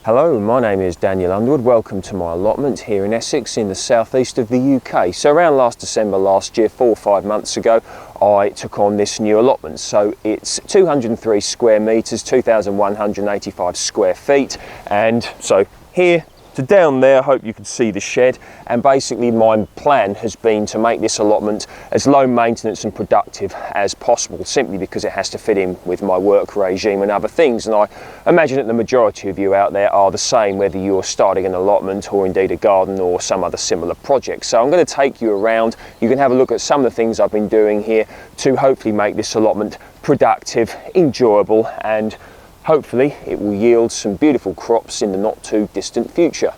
Hello, my name is Daniel Underwood. Welcome to my allotment here in Essex in the southeast of the UK. So around last December last year, 4 or 5 months ago, I took on this new allotment. So it's 203 square metres, 2,185 square feet. And so here to down there, I hope you can see the shed. And basically my plan has been to make this allotment as low maintenance and productive as possible, simply because it has to fit in with my work regime and other things. And I imagine that the majority of you out there are the same, whether you're starting an allotment or indeed a garden or some other similar project. So I'm going to take you around. You can have a look at some of the things I've been doing here to hopefully make this allotment productive, enjoyable, and hopefully it will yield some beautiful crops in the not too distant future.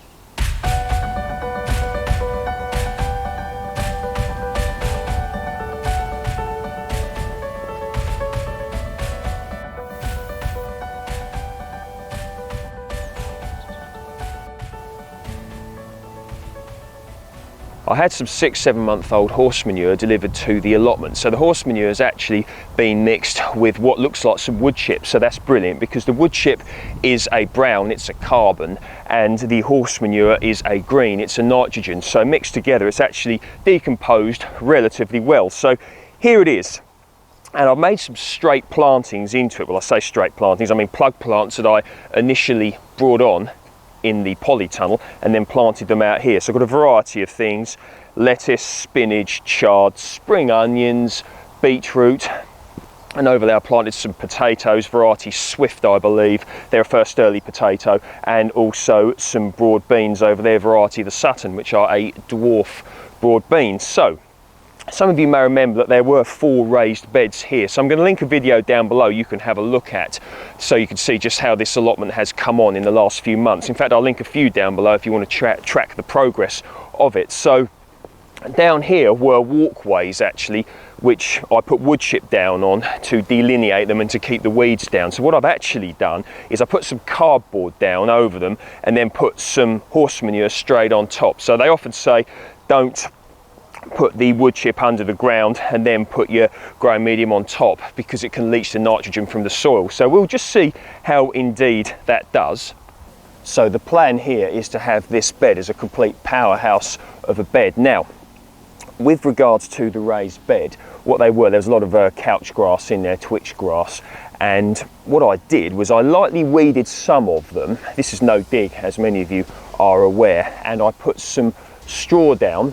I had some 6-7 month old horse manure delivered to the allotment. So the horse manure has actually been mixed with what looks like some wood chip. So that's brilliant, because the wood chip is a brown, it's a carbon, and the horse manure is a green, it's a nitrogen. So mixed together, it's actually decomposed relatively well. So here it is. And I've made some straight plantings into it. Well, I say straight plantings, I mean plug plants that I initially brought on in the polytunnel and then planted them out here. So I've got a variety of things: lettuce, spinach, chard, spring onions, beetroot, and over there I planted some potatoes, variety Swift I believe, they're a first early potato, and also some broad beans over there, variety the Sutton, which are a dwarf broad bean. So some of you may remember that there were 4 raised beds here, so I'm going to link a video down below you can have a look at, so you can see just how this allotment has come on in the last few months. In fact, I'll link a few down below if you want to track the progress of it. So down here were walkways actually, which I put wood chip down on to delineate them and to keep the weeds down. So what I've actually done is I put some cardboard down over them and then put some horse manure straight on top. So they often say don't put the wood chip under the ground and then put your growing medium on top, because it can leach the nitrogen from the soil. So we'll just see how indeed that does. So the plan here is to have this bed as a complete powerhouse of a bed. Now, with regards to the raised bed, what they were, there's a lot of couch grass in there, twitch grass, and what I did was I lightly weeded some of them. This is no dig, as many of you are aware, and I put some straw down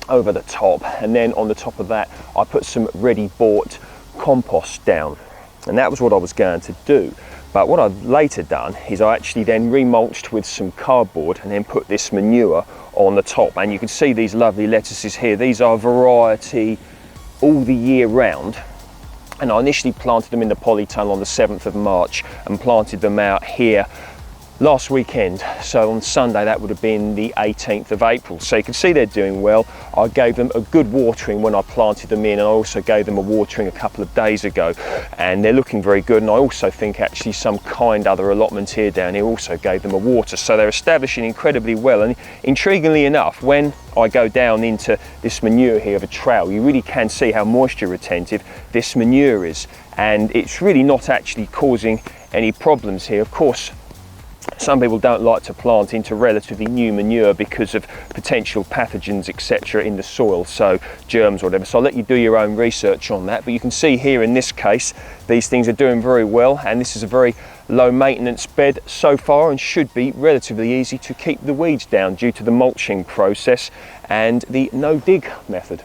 over the top, and then on the top of that I put some ready bought compost down, and that was what I was going to do. But what I've later done is I actually then remulched with some cardboard and then put this manure on the top, and you can see these lovely lettuces here. These are variety all the year round, and I initially planted them in the polytunnel on the 7th of March and planted them out here last weekend. So on Sunday that would have been the 18th of April. So you can see they're doing well. I gave them a good watering when I planted them in, and I also gave them a watering a couple of days ago, and they're looking very good. And I also think actually some kind other allotment here down here also gave them a water, so they're establishing incredibly well. And intriguingly enough, when I go down into this manure here of a trowel, you really can see how moisture retentive this manure is, and it's really not actually causing any problems here. Of course, some people don't like to plant into relatively new manure because of potential pathogens, etc. in the soil, so germs or whatever. So I'll let you do your own research on that. But you can see here in this case, these things are doing very well, and this is a very low maintenance bed so far and should be relatively easy to keep the weeds down due to the mulching process and the no dig method.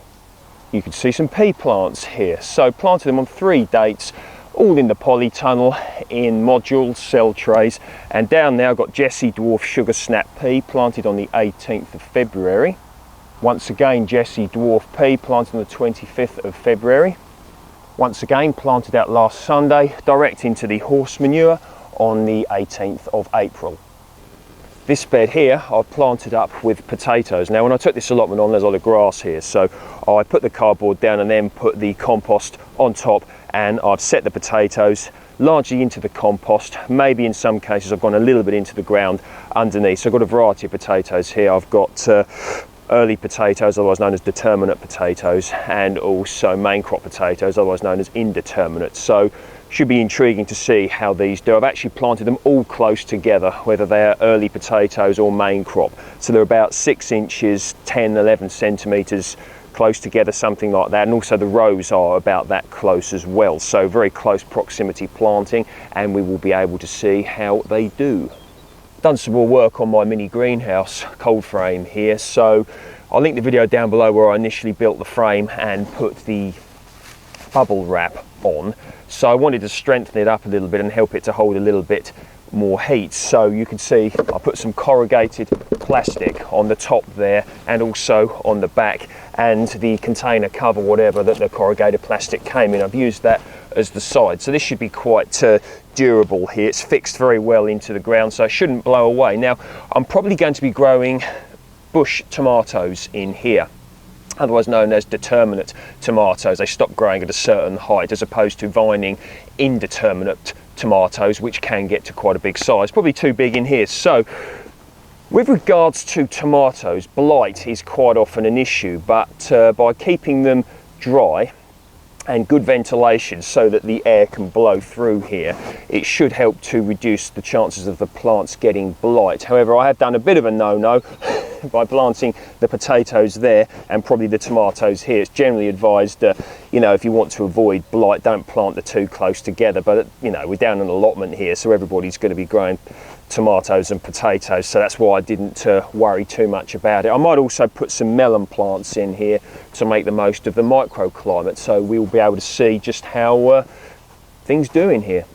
You can see some pea plants here. So planted them on 3 dates, all in the polytunnel in modules, cell trays, and down there I've got Jessie dwarf sugar snap pea planted on the 18th of February. Once again Jessie dwarf pea planted on the 25th of February. Once again planted out last Sunday, direct into the horse manure on the 18th of April. This bed here I've planted up with potatoes. Now when I took this allotment on, there's a lot of grass here, so I put the cardboard down and then put the compost on top, and I've set the potatoes largely into the compost. Maybe in some cases I've gone a little bit into the ground underneath. So I've got a variety of potatoes here. I've got early potatoes, otherwise known as determinate potatoes, and also main crop potatoes, otherwise known as indeterminate. So should be intriguing to see how these do. I've actually planted them all close together, whether they're early potatoes or main crop. So they're about 6 inches, 10, 11 centimetres close together, something like that. And also the rows are about that close as well. So very close proximity planting, and we will be able to see how they do. Done some more work on my mini greenhouse cold frame here. So I'll link the video down below where I initially built the frame and put the bubble wrap on. So I wanted to strengthen it up a little bit and help it to hold a little bit more heat. So you can see I put some corrugated plastic on the top there and also on the back, and the container cover, whatever that the corrugated plastic came in, I've used that as the side. So this should be quite durable here. It's fixed very well into the ground, so it shouldn't blow away. Now I'm probably going to be growing bush tomatoes in here, otherwise known as determinate tomatoes. They stop growing at a certain height, as opposed to vining indeterminate tomatoes, which can get to quite a big size, probably too big in here. So with regards to tomatoes, blight is quite often an issue, but by keeping them dry and good ventilation so that the air can blow through here, it should help to reduce the chances of the plants getting blight. However, I have done a bit of a no-no by planting the potatoes there and probably the tomatoes here. It's generally advised, you know, if you want to avoid blight, don't plant the two close together. But you know, we're down an allotment here, so everybody's going to be growing tomatoes and potatoes, so that's why I didn't worry too much about it. I might also put some melon plants in here to make the most of the microclimate, so we'll be able to see just how things do in here.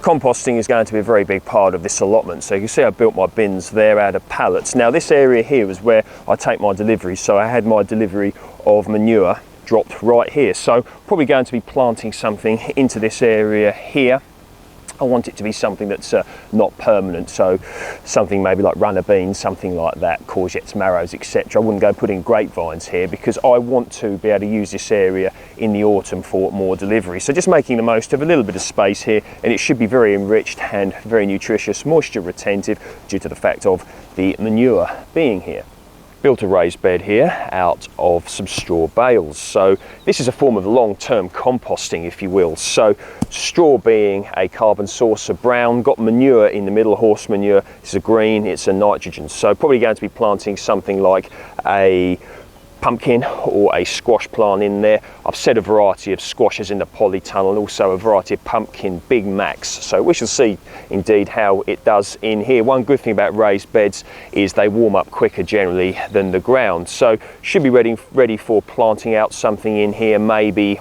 Composting is going to be a very big part of this allotment. So you can see I built my bins there out of pallets. Now this area here is where I take my deliveries, so I had my delivery of manure dropped right here. So probably going to be planting something into this area here. I want it to be something that's not permanent, so something maybe like runner beans, something like that, courgettes, marrows, etc. I wouldn't go putting grapevines here because I want to be able to use this area in the autumn for more delivery. So just making the most of a little bit of space here, and it should be very enriched and very nutritious, moisture retentive due to the fact of the manure being here. Built a raised bed here out of some straw bales. So this is a form of long-term composting, if you will. So straw being a carbon source of brown, got manure in the middle, horse manure. It's a green, it's a nitrogen. So probably going to be planting something like a pumpkin or a squash plant in there. I've set a variety of squashes in the polytunnel and also a variety of pumpkin Big Macs. So we shall see indeed how it does in here. One good thing about raised beds is they warm up quicker generally than the ground. So should be ready for planting out something in here maybe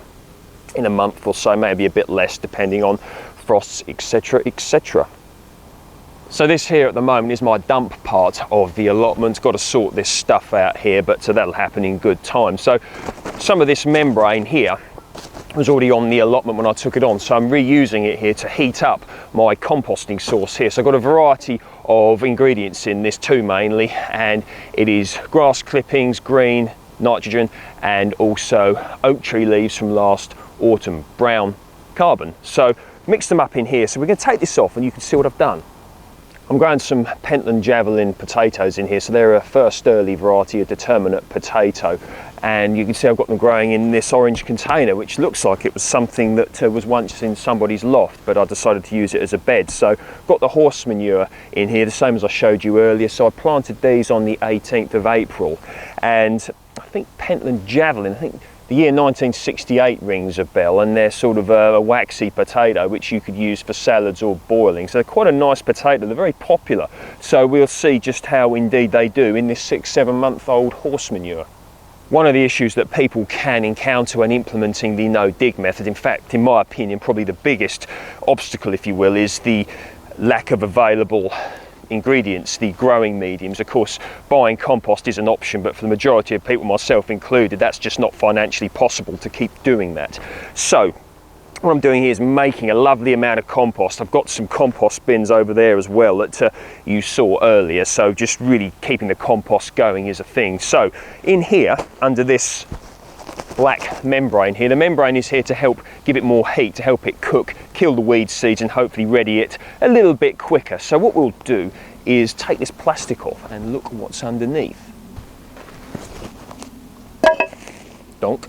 in a month or so, maybe a bit less depending on frosts, etc, etc. So this here at the moment is my dump part of the allotment. Got to sort this stuff out here, but that'll happen in good time. So some of this membrane here was already on the allotment when I took it on, so I'm reusing it here to heat up my composting source here. So I've got a variety of ingredients in this too mainly, and it is grass clippings, green, nitrogen, and also oak tree leaves from last autumn, brown carbon. So mix them up in here. So we're going to take this off and you can see what I've done. I'm growing some Pentland Javelin potatoes in here, so they're a first early variety of determinate potato, and you can see I've got them growing in this orange container, which looks like it was something that was once in somebody's loft, but I decided to use it as a bed. So got the horse manure in here, the same as I showed you earlier. So I planted these on the 18th of April, and I think Pentland Javelin, I think the year 1968 rings a bell, and they're sort of a waxy potato which you could use for salads or boiling. So they're quite a nice potato, they're very popular. So we'll see just how indeed they do in this 6-7 month old horse manure. One of the issues that people can encounter when implementing the no-dig method, in fact, in my opinion, probably the biggest obstacle, if you will, is the lack of available ingredients, the growing mediums. Of course, buying compost is an option, but for the majority of people, myself included, that's just not financially possible to keep doing that. So what I'm doing here is making a lovely amount of compost. I've got some compost bins over there as well that you saw earlier, so just really keeping the compost going is a thing. So in here, under this black membrane here, the membrane is here to help give it more heat, to help it cook, kill the weed seeds, and hopefully ready it a little bit quicker. So what we'll do is take this plastic off and look what's underneath. Donk.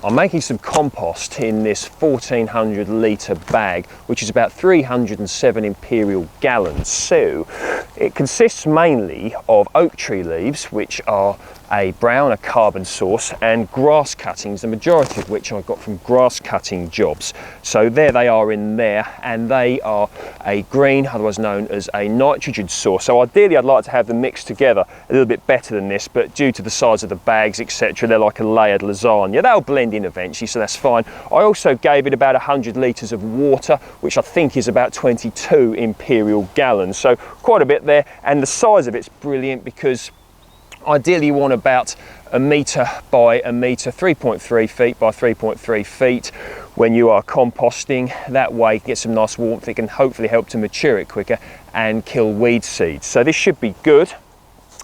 I'm making some compost in this 1400 litre bag, which is about 307 imperial gallons. So it consists mainly of oak tree leaves, which are a brown, a carbon source, and grass cuttings, the majority of which I got from grass cutting jobs. So there they are in there, and they are a green, otherwise known as a nitrogen source. So ideally I'd like to have them mixed together a little bit better than this, but due to the size of the bags, etc., they're like a layered lasagna. They'll blend in eventually, so that's fine. I also gave it about 100 litres of water, which I think is about 22 imperial gallons. So quite a bit there, and the size of it's brilliant because ideally you want about 1 metre by 1 metre, 3.3 feet by 3.3 feet when you are composting. That way you get some nice warmth. It can hopefully help to mature it quicker and kill weed seeds. So this should be good,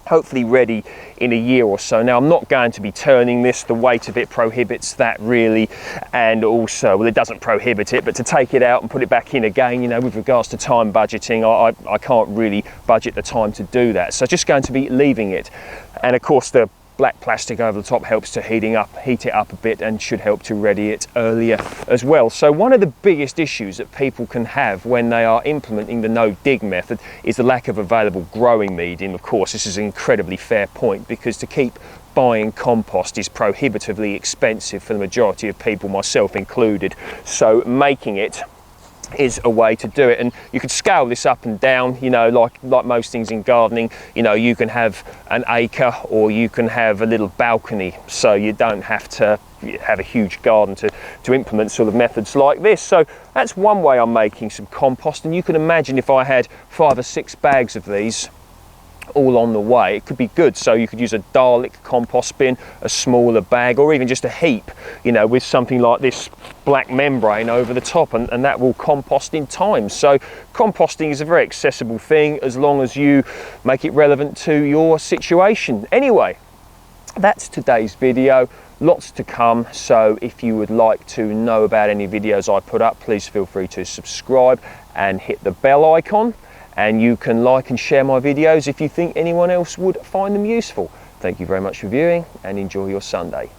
hopefully ready in a year or so. Now I'm not going to be turning this, the weight of it prohibits that really, and also, well, it doesn't prohibit it, but to take it out and put it back in again, you know, with regards to time budgeting, I can't really budget the time to do that. So just going to be leaving it. And of course the black plastic over the top helps to heat it up a bit, and should help to ready it earlier as well. So one of the biggest issues that people can have when they are implementing the no dig method is the lack of available growing medium. Of course, this is an incredibly fair point, because to keep buying compost is prohibitively expensive for the majority of people, myself included. So making it is a way to do it, and you could scale this up and down, you know, like most things in gardening. You know, you can have an acre or you can have a little balcony, so you don't have to have a huge garden to implement sort of methods like this. So that's one way I'm making some compost, and you can imagine if I had 5 or 6 bags of these all on the way, it could be good. So you could use a Dalek compost bin, a smaller bag, or even just a heap, you know, with something like this black membrane over the top, and that will compost in time. So composting is a very accessible thing as long as you make it relevant to your situation. Anyway, that's today's video. Lots to come, so if you would like to know about any videos I put up, please feel free to subscribe and hit the bell icon. And you can like and share my videos if you think anyone else would find them useful. Thank you very much for viewing, and enjoy your Sunday.